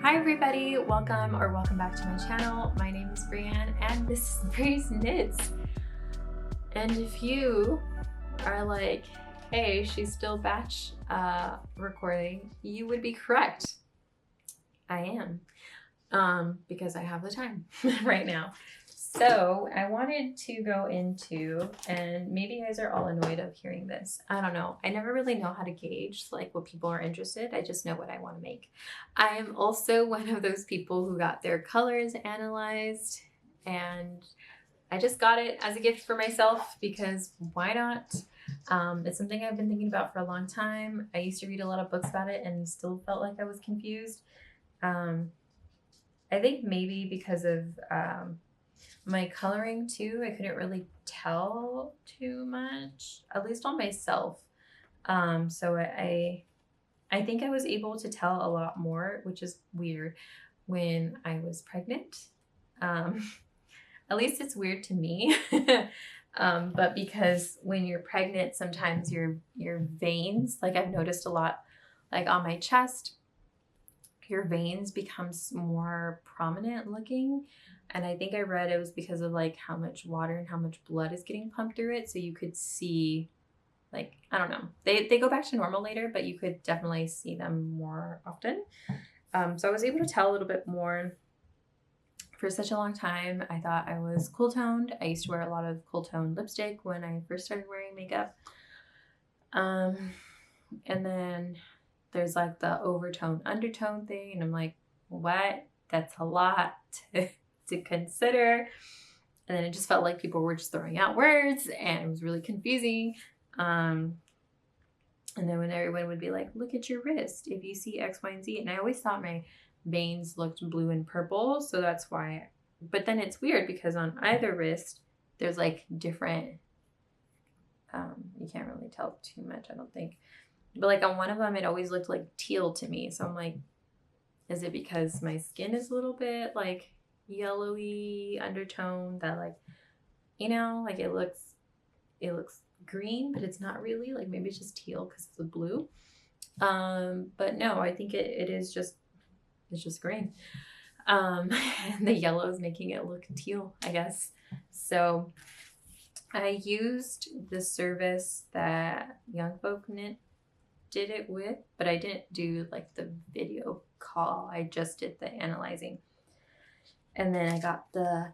Hi everybody, welcome back to my channel. My name is Brianne and this is Bree's Knits. And if you are like, hey, she's still batch recording, you would be correct. I am, because I have the time right now. So I wanted to go into, and maybe you guys are all annoyed of hearing this. I don't know. I never really know how to gauge like what people are interested. I just know what I want to make. I am also one of those people who got their colors analyzed, and I just got it as a gift for myself because why not? It's something I've been thinking about for a long time. I used to read a lot of books about it and still felt like I was confused. I think maybe because of my coloring too, I couldn't really tell too much, at least on myself. So I think I was able to tell a lot more, which is weird, when I was pregnant. At least it's weird to me. But because when you're pregnant, sometimes your veins, like I've noticed a lot, like on my chest, your veins becomes more prominent looking. And I think I read it was because of like how much water and how much blood is getting pumped through it. So you could see, like, I don't know, they go back to normal later, but you could definitely see them more often. So I was able to tell a little bit more. For such a long time, I thought I was cool toned. I used to wear a lot of cool toned lipstick when I first started wearing makeup. And then there's like the overtone undertone thing, and I'm like, what? That's a lot to consider. And then it just felt like people were just throwing out words and it was really confusing. And then when everyone would be like, look at your wrist if you see X, Y, and Z. And I always thought my veins looked blue and purple, so that's why. But then it's weird because on either wrist there's like different, you can't really tell too much, I don't think, but like on one of them it always looked like teal to me. So I'm like, is it because my skin is a little bit like yellowy undertone that, like, you know, like it looks green, but it's not really, like maybe it's just teal because it's the blue. But no, I think it is just, it's just green. And the yellow is making it look teal, I guess. So I used the service that Young Folk Knit did it with, but I didn't do like the video call. I just did the analyzing. And then I got the,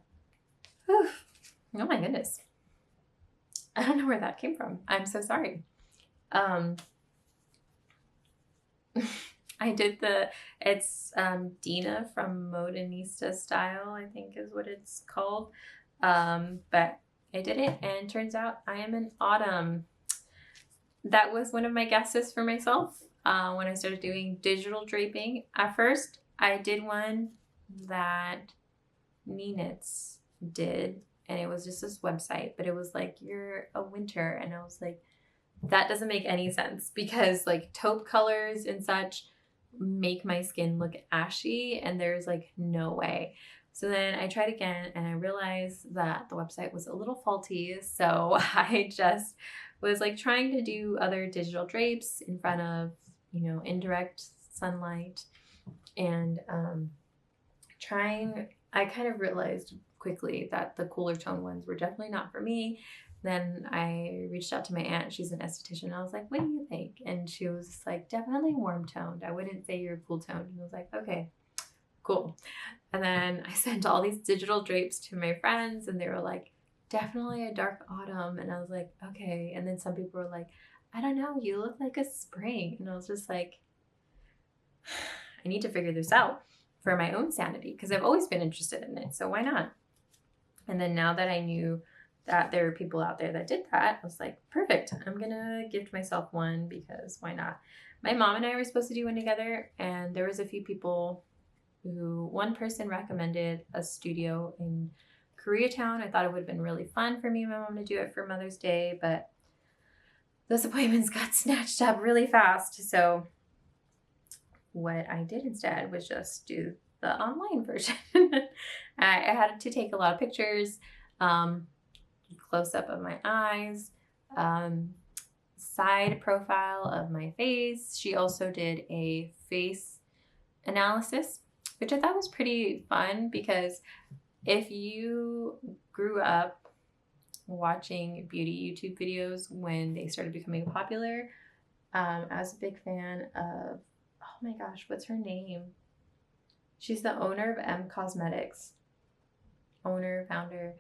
oh my goodness. I don't know where that came from. I'm so sorry. I did it's Dina from Modernista Style, I think is what it's called. But I did it and turns out I am an autumn. That was one of my guesses for myself when I started doing digital draping. At first, I did one that Knits did, and it was just this website, but it was like, you're a winter, and I was like, that doesn't make any sense because like taupe colors and such make my skin look ashy, and there's like no way. So then I tried again and I realized that the website was a little faulty. So I just was like trying to do other digital drapes in front of, you know, indirect sunlight, and I kind of realized quickly that the cooler tone ones were definitely not for me. Then I reached out to my aunt. She's an esthetician. I was like, what do you think? And she was like, definitely warm toned. I wouldn't say you're cool toned. And I was like, okay, cool. And then I sent all these digital drapes to my friends, and they were like, definitely a dark autumn. And I was like, okay. And then some people were like, I don't know, you look like a spring. And I was just like, I need to figure this out for my own sanity because I've always been interested in it. So why not? And then now that I knew that there were people out there that did that, I was like, perfect. I'm gonna gift myself one because why not? My mom and I were supposed to do one together, and there was a few people who, one person recommended a studio in Koreatown. I thought it would have been really fun for me and my mom to do it for Mother's Day, but those appointments got snatched up really fast. So what I did instead was just do the online version. I had to take a lot of pictures, close up of my eyes, side profile of my face. She also did a face analysis which I thought was pretty fun because if you grew up watching beauty YouTube videos when they started becoming popular, I was a big fan of, oh my gosh, what's her name? She's the owner of M Cosmetics. Owner, founder.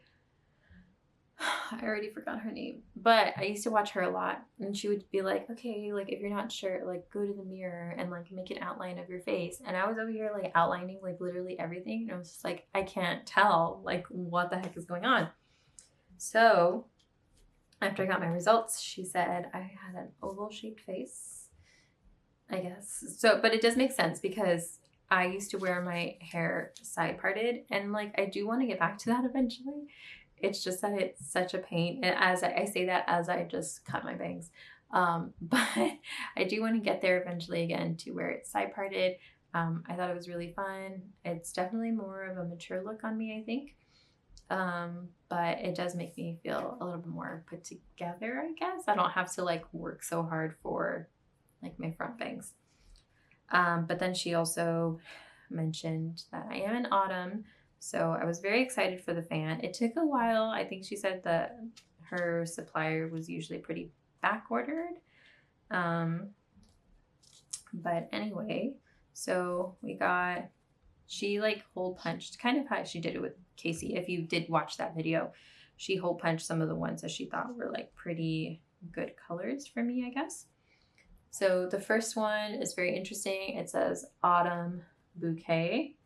I already forgot her name, but I used to watch her a lot, and she would be like, okay, like if you're not sure, like go to the mirror and like make an outline of your face. And I was over here like outlining like literally everything, and I was just like, I can't tell like what the heck is going on. So after I got my results, she said I had an oval shaped face, I guess. So, but it does make sense because I used to wear my hair side parted, and like I do want to get back to that eventually. It's just that it's such a pain. And as I say that as I just cut my bangs. But I do want to get there eventually again to where it's side parted. I thought it was really fun. It's definitely more of a mature look on me, I think. But it does make me feel a little bit more put together, I guess. I don't have to like work so hard for like my front bangs. But then she also mentioned that I am in autumn. So I was very excited for the fan. It took a while. I think she said that her supplier was usually pretty back ordered. But anyway, so she like hole punched, kind of how she did it with Casey. If you did watch that video, she hole punched some of the ones that she thought were like pretty good colors for me, I guess. So the first one is very interesting. It says Autumn Bouquet.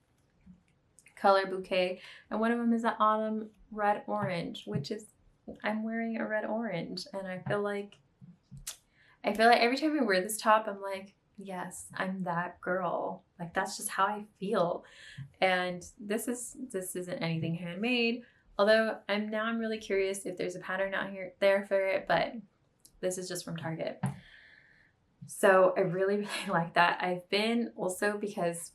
Color Bouquet, and one of them is an autumn red orange, which is, I'm wearing a red orange, and I feel like every time I wear this top I'm like, yes, I'm that girl. Like that's just how I feel. And this isn't anything handmade, although I'm really curious if there's a pattern out there for it, but this is just from Target. So I really like that. I've been also because,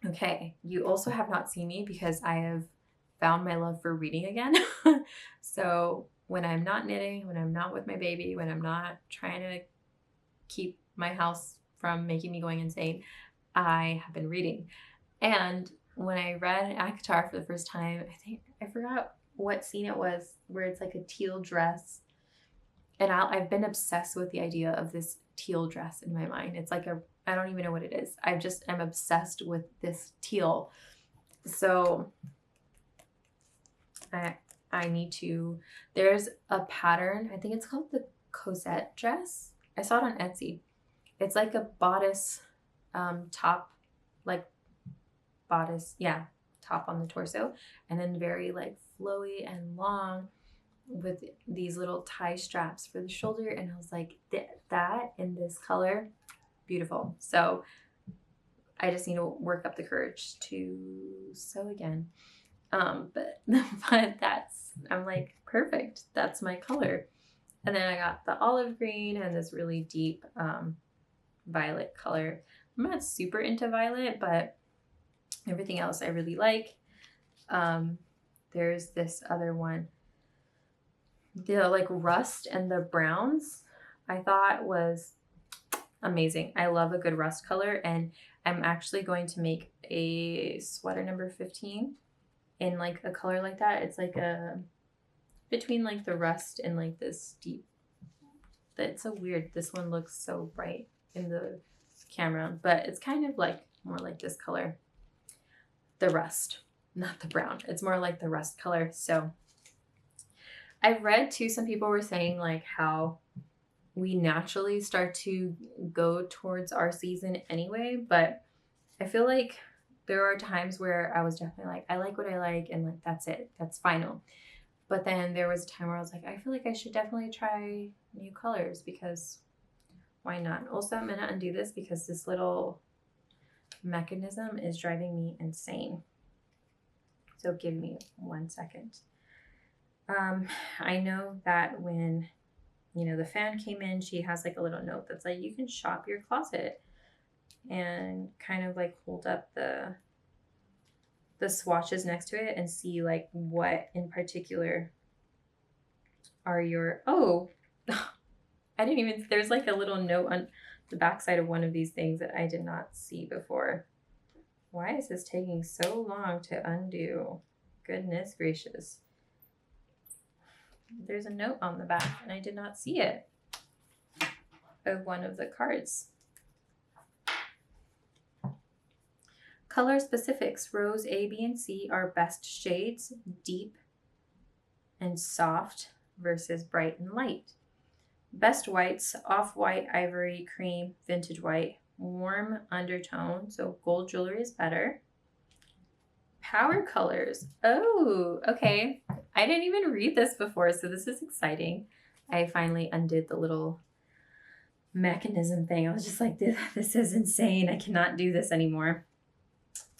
okay, you also have not seen me because I have found my love for reading again. So when I'm not knitting, when I'm not with my baby, when I'm not trying to keep my house from making me going insane, I have been reading. And when I read Akatar for the first time, I forgot what scene it was where it's like a teal dress. And I've been obsessed with the idea of this teal dress in my mind. It's like I don't even know what it is. I'm obsessed with this teal. So I need to, there's a pattern. I think it's called the Cosette dress. I saw it on Etsy. It's like a bodice top, like bodice, yeah, top on the torso, and then very like flowy and long with these little tie straps for the shoulder. And I was like, that in this color, beautiful. So I just need to work up the courage to sew again. But I'm like, perfect. That's my color. And then I got the olive green and this really deep violet color. I'm not super into violet, but everything else I really like. There's this other one. The like rust and the browns I thought was amazing. I love a good rust color, and I'm actually going to make a sweater number 15 in like a color like that. It's like between like the rust and like this deep. That's so weird. This one looks so bright in the camera, but it's kind of like more like this color. The rust, not the brown. It's more like the rust color. So I've read too, some people were saying like how we naturally start to go towards our season anyway, but I feel like there are times where I was definitely like, I like what I like, and like that's it, that's final. But then there was a time where I was like, I feel like I should definitely try new colors, because why not? Also, I'm gonna undo this because this little mechanism is driving me insane. So give me 1 second. I know that when, the fan came in, she has like a little note that's like, you can shop your closet, and kind of like hold up the swatches next to it and see like what in particular are your, I didn't even, there's like a little note on the backside of one of these things that I did not see before. Why is this taking so long to undo? Goodness gracious. There's a note on the back and I did not see it of one of the cards. Color specifics. Rose A, B, and C are best shades, deep and soft versus bright and light. Best whites, off-white, ivory, cream, vintage white, warm undertone, so gold jewelry is better. Power colors. Oh, okay. I didn't even read this before, so this is exciting. I finally undid the little mechanism thing. I was just like, this is insane. I cannot do this anymore.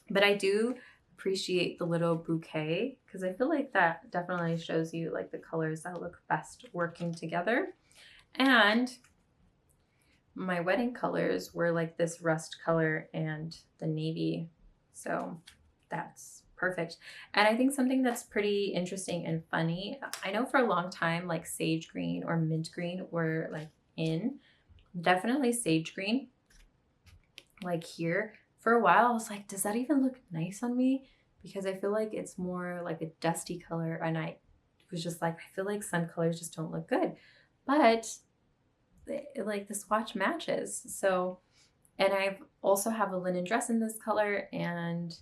But I do appreciate the little bouquet because I feel like that definitely shows you like the colors that look best working together. And my wedding colors were like this rust color and the navy. So that's perfect. And I think something that's pretty interesting and funny, I know for a long time, like sage green or mint green were like in. Definitely sage green. Like here, for a while, I was like, does that even look nice on me? Because I feel like it's more like a dusty color. And I was just like, I feel like some colors just don't look good. But like the swatch matches. So, and I also have a linen dress in this color, and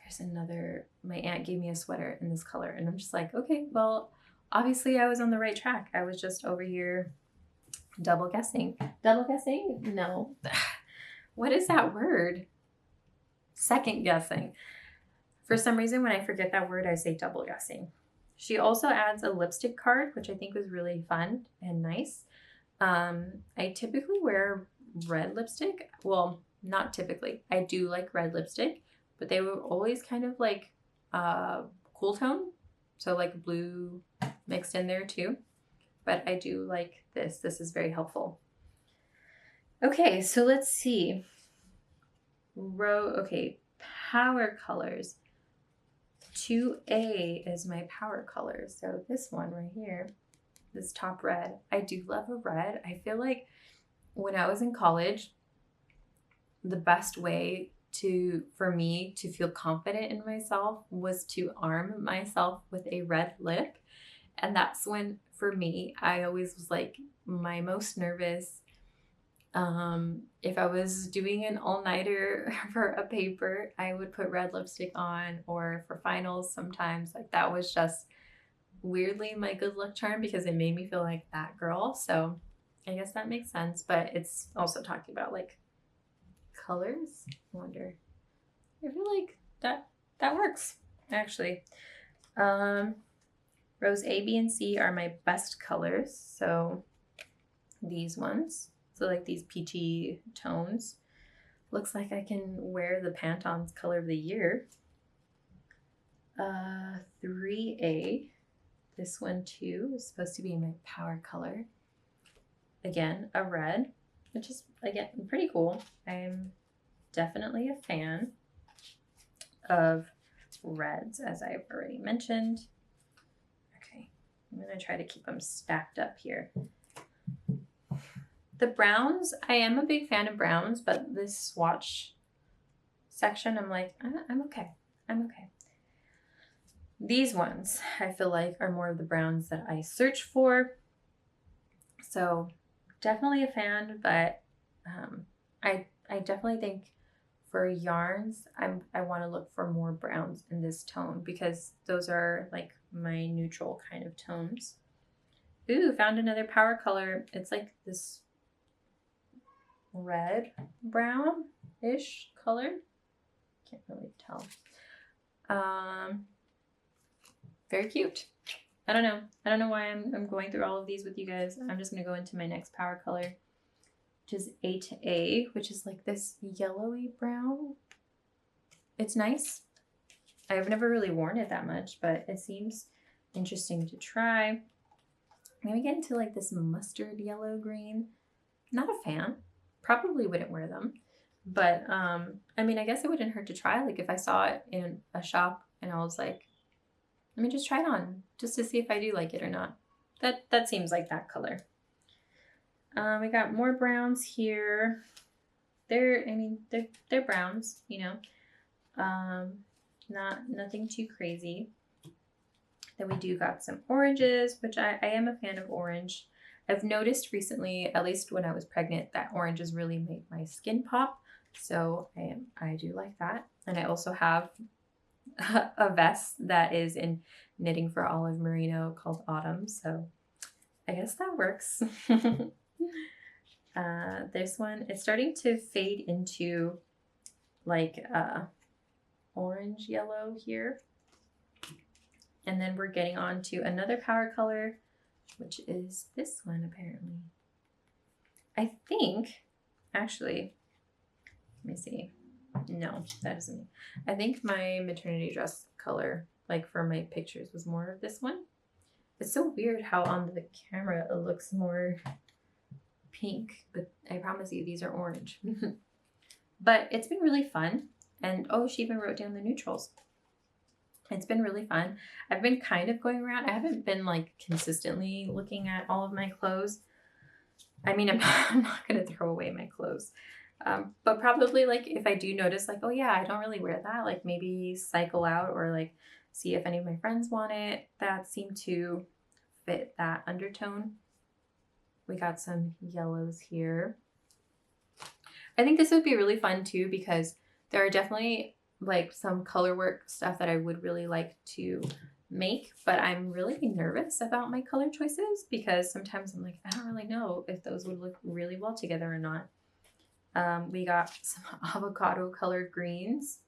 there's another, my aunt gave me a sweater in this color, and I'm just like, okay, well, obviously I was on the right track. I was just over here double guessing. Double guessing? No. What is that word? Second guessing. For some reason, when I forget that word, I say double guessing. She also adds a lipstick card, which I think was really fun and nice. I typically wear red lipstick. Well, not typically. I do like red lipstick, but they were always kind of like cool tone. So like blue mixed in there too. But I do like this. This is very helpful. Okay, so let's see. Okay, power colors. 2A is my power color. So this one right here, this top red. I do love a red. I feel like when I was in college, the best way for me to feel confident in myself was to arm myself with a red lip. And that's when, for me, I always was like my most nervous. If I was doing an all-nighter for a paper, I would put red lipstick on, or for finals sometimes. Like that was just weirdly my good luck charm because it made me feel like that girl. So I guess that makes sense, but it's also talking about like colors. I wonder. I feel like that works actually. Rose A, B, and C are my best colors. So these ones. So like these peachy tones. Looks like I can wear the Pantone's color of the year. 3A. This one too is supposed to be my power color. Again, a red, which is, again, pretty cool. I'm definitely a fan of reds, as I've already mentioned. Okay, I'm going to try to keep them stacked up here. The browns, I am a big fan of browns, but this swatch section, I'm like, I'm okay. I'm okay. These ones, I feel like, are more of the browns that I search for. So definitely a fan, but I definitely think for yarns, I want to look for more browns in this tone because those are like my neutral kind of tones. Ooh, found another power color. It's like this red brown-ish color. Can't really tell. Very cute. I don't know why I'm going through all of these with you guys. I'm just going to go into my next power color, which is 8A, which is like this yellowy brown. It's nice. I've never really worn it that much, but it seems interesting to try. I'm going to get into like this mustard yellow green. Not a fan. Probably wouldn't wear them. But, I mean, I guess it wouldn't hurt to try. Like if I saw it in a shop and I was like, let me just try it on just to see if I do like it or not. That seems like that color. We got more browns here. They're browns, you know. Nothing too crazy. Then we do got some oranges, which I am a fan of orange. I've noticed recently, at least when I was pregnant, that oranges really make my skin pop. So I do like that. And I also have a vest that is in knitting for olive merino called Autumn. So I guess that works. This one is starting to fade into like orange yellow here. And then we're getting on to another power color, which is this one apparently. I think, actually, let me see. No, that isn't. I think my maternity dress color, like for my pictures, was more of this one. It's so weird how on the camera it looks more pink, but I promise you these are orange. But it's been really fun. And oh, she even wrote down the neutrals. It's been really fun. I've been kind of going around. I haven't been like consistently looking at all of my clothes. I mean, I'm not going to throw away my clothes. But probably like if I do notice like, oh yeah, I don't really wear that, like maybe cycle out or like see if any of my friends want it that seem to fit that undertone. We got some yellows here. I think this would be really fun too because there are definitely like some color work stuff that I would really like to make, but I'm really nervous about my color choices because sometimes I'm like, I don't really know if those would look really well together or not. We got some avocado colored greens.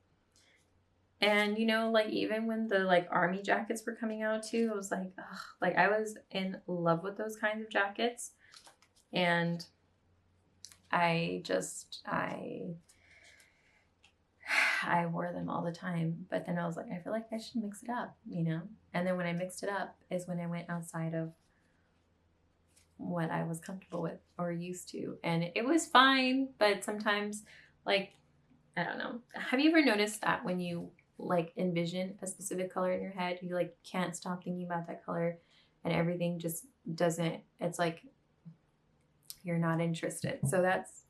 And you know, like even when the like army jackets were coming out too, I was like, ugh, like I was in love with those kinds of jackets. And I wore them all the time, but then I was like, I feel like I should mix it up, you know? And then when I mixed it up is when I went outside of what I was comfortable with or used to. And it was fine, but sometimes like, I don't know. Have you ever noticed that when you like envision a specific color in your head, you like can't stop thinking about that color and everything just doesn't, it's like you're not interested. So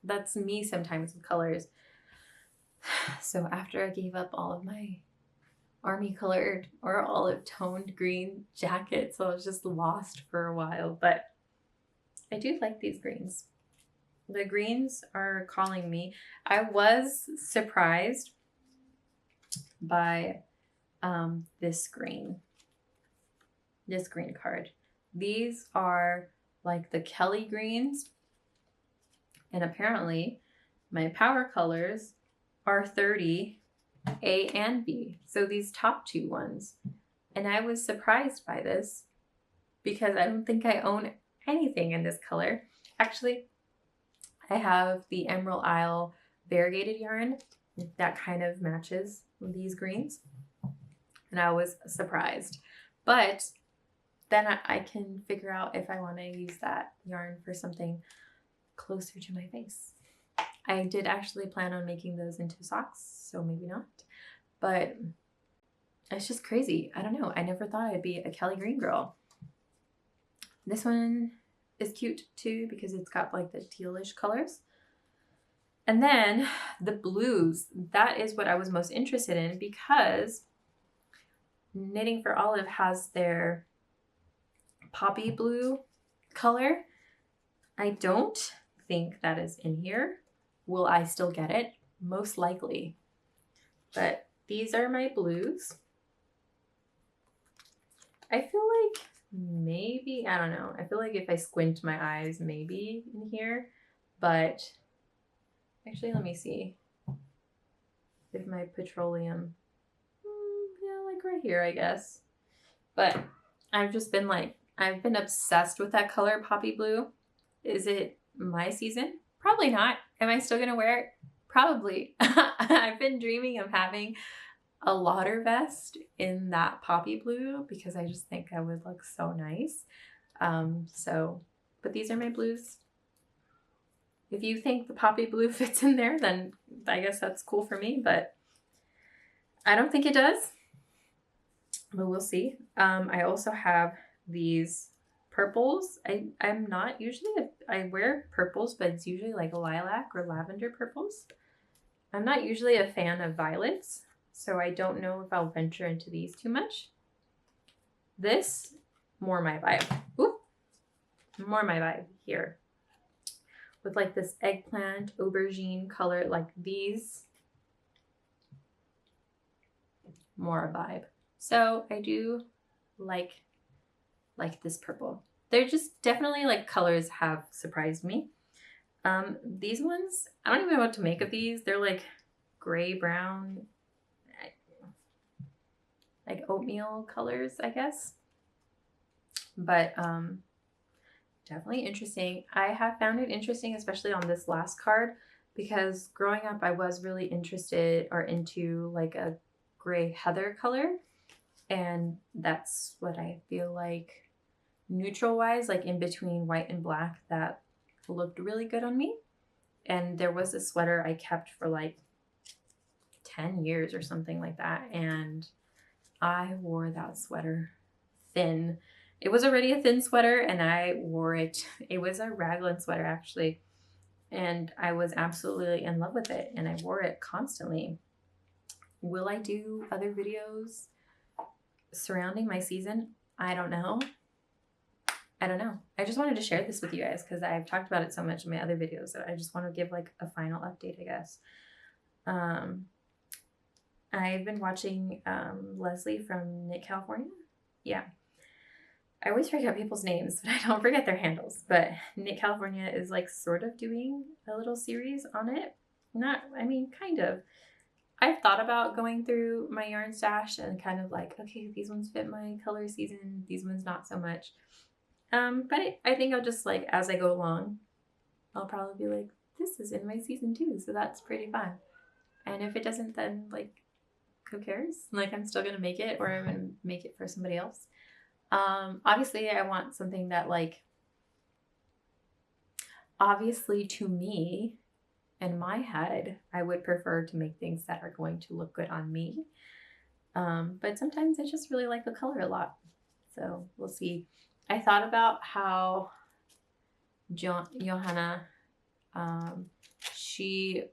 that's me sometimes with colors. So after I gave up all of my army colored or olive toned green jackets, so I was just lost for a while, but I do like these greens. The greens are calling me. I was surprised by this green card. These are like the Kelly greens, and apparently my power colors are 30 A and B. So these top two ones. And I was surprised by this because I don't think I own anything in this color. Actually, I have the Emerald Isle variegated yarn that kind of matches these greens. And I was surprised. But then I can figure out if I want to use that yarn for something closer to my face. I did actually plan on making those into socks, so maybe not. But it's just crazy. I don't know. I never thought I'd be a Kelly Green girl. This one is cute too because it's got like the tealish colors. And then the blues, that is what I was most interested in because Knitting for Olive has their poppy blue color. I don't think that is in here. Will I still get it? Most likely. But these are my blues. I feel like maybe, I don't know. I feel like if I squint my eyes, maybe in here. But actually, let me see if my petroleum, yeah, like right here, I guess. But I've just been like, I've been obsessed with that color, poppy blue. Is it my season? Probably not. Am I still gonna wear it? Probably. I've been dreaming of having a lauder vest in that poppy blue because I just think I would look so nice. But these are my blues. If you think the poppy blue fits in there, then I guess that's cool for me, but I don't think it does, but we'll see. I also have these purples. I'm not usually, I wear purples, but it's usually like lilac or lavender purples. I'm not usually a fan of violets, so I don't know if I'll venture into these too much. This, more my vibe. Ooh, more my vibe here. With like this eggplant, aubergine color, like these, more a vibe. So I do like this purple. They're just definitely like colors have surprised me. These ones, I don't even know what to make of these. They're like gray brown, like oatmeal colors, I guess. But definitely interesting. I have found it interesting, especially on this last card, because growing up I was really interested or into like a gray heather color, and that's what I feel like neutral wise, like in between white and black, that looked really good on me. And there was a sweater I kept for like 10 years or something like that, and I wore that sweater thin. It was already a thin sweater and I wore it. It was a raglan sweater actually, and I was absolutely in love with it and I wore it constantly. Will I do other videos surrounding my season? I don't know. I just wanted to share this with you guys because I've talked about it so much in my other videos that I just want to give like a final update, I guess. I've been watching Leslie from Nick, California. Yeah. I always forget people's names, but I don't forget their handles. But Nick, California is like sort of doing a little series on it. Kind of. I've thought about going through my yarn stash and kind of like, okay, these ones fit my color season, these ones not so much. I think I'll just like, as I go along, I'll probably be like, this is in my season too, so that's pretty fun. And if it doesn't, then like, who cares? Like, I'm still gonna make it, or I'm gonna make it for somebody else. Obviously I want something that like, obviously to me, in my head, I would prefer to make things that are going to look good on me. But sometimes I just really like the color a lot. So we'll see. I thought about how Johanna, she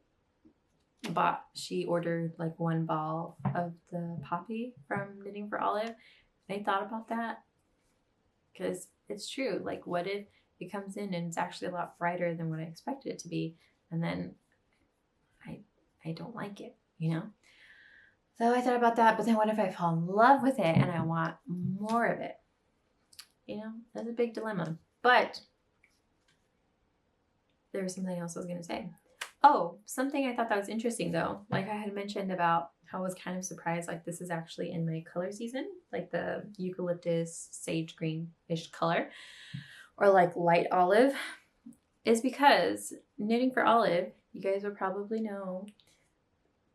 ordered like one ball of the poppy from Knitting for Olive. I thought about that because it's true. Like, what if it comes in and it's actually a lot brighter than what I expected it to be, and then I don't like it, you know? So I thought about that, but then what if I fall in love with it and I want more of it? You know, that's a big dilemma. But there was something else I was going to say. Oh, something I thought that was interesting though. Like I had mentioned about how I was kind of surprised, like this is actually in my color season, like the eucalyptus sage green-ish color, or like light olive, is because Knitting for Olive, you guys will probably know,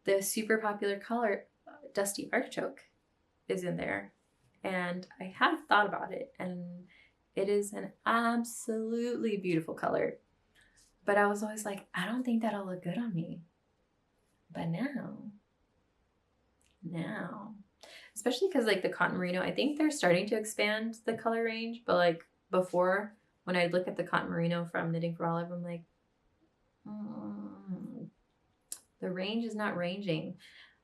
the super popular color Dusty Artichoke is in there. And I have thought about it, and it is an absolutely beautiful color. But I was always like, I don't think that'll look good on me. But now, especially because like the cotton merino, I think they're starting to expand the color range. But like before, when I look at the cotton merino from Knitting for Olive, I'm like, the range is not ranging.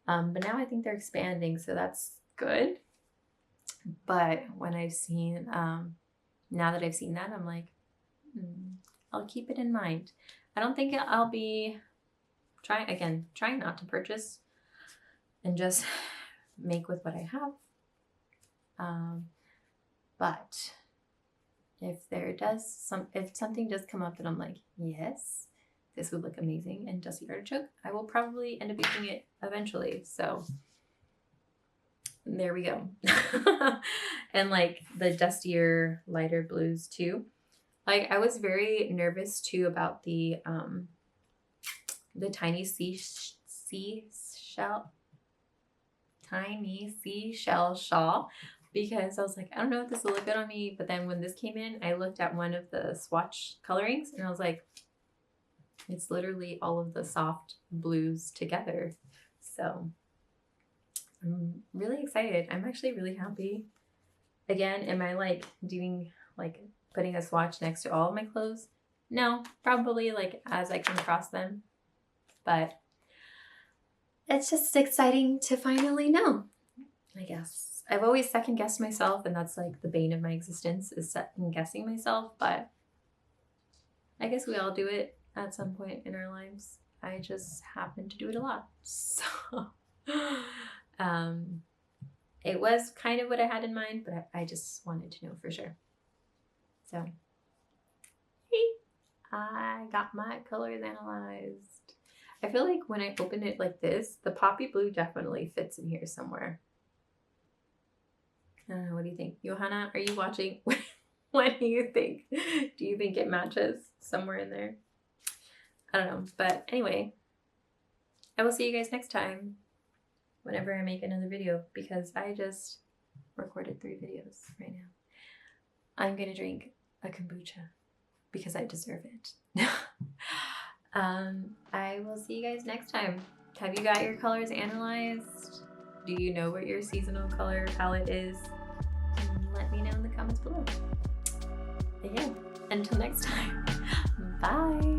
But now I think they're expanding, so that's good. But when I've seen, now that I've seen that, I'm like, I'll keep it in mind. I don't think I'll be trying not to purchase and just make with what I have. But if something does come up that I'm like, yes, this would look amazing in Dusty Artichoke, I will probably end up using it eventually. So there we go. And like the dustier, lighter blues too. Like I was very nervous too about the tiny seashell shawl, because I was like, I don't know if this will look good on me. But then when this came in, I looked at one of the swatch colorings and I was like, it's literally all of the soft blues together. So I'm really excited. I'm actually really happy. Again, am I like doing like putting a swatch next to all of my clothes? No, probably like as I come across them. But it's just exciting to finally know, I guess. I've always second guessed myself, and that's like the bane of my existence, is second guessing myself, but I guess we all do it at some point in our lives. I just happen to do it a lot. So it was kind of what I had in mind, but I just wanted to know for sure. So I got my colors analyzed. I feel like when I open it like this, the poppy blue definitely fits in here somewhere. What do you think? Johanna, are you watching? What do you think? Do you think it matches somewhere in there? I don't know. But anyway, I will see you guys next time whenever I make another video, because I just recorded 3 videos right now. I'm going to drink a kombucha because I deserve it. I will see you guys next time. Have you got your colors analyzed? Do you know what your seasonal color palette is? Let me know in the comments below. Again, until next time, bye.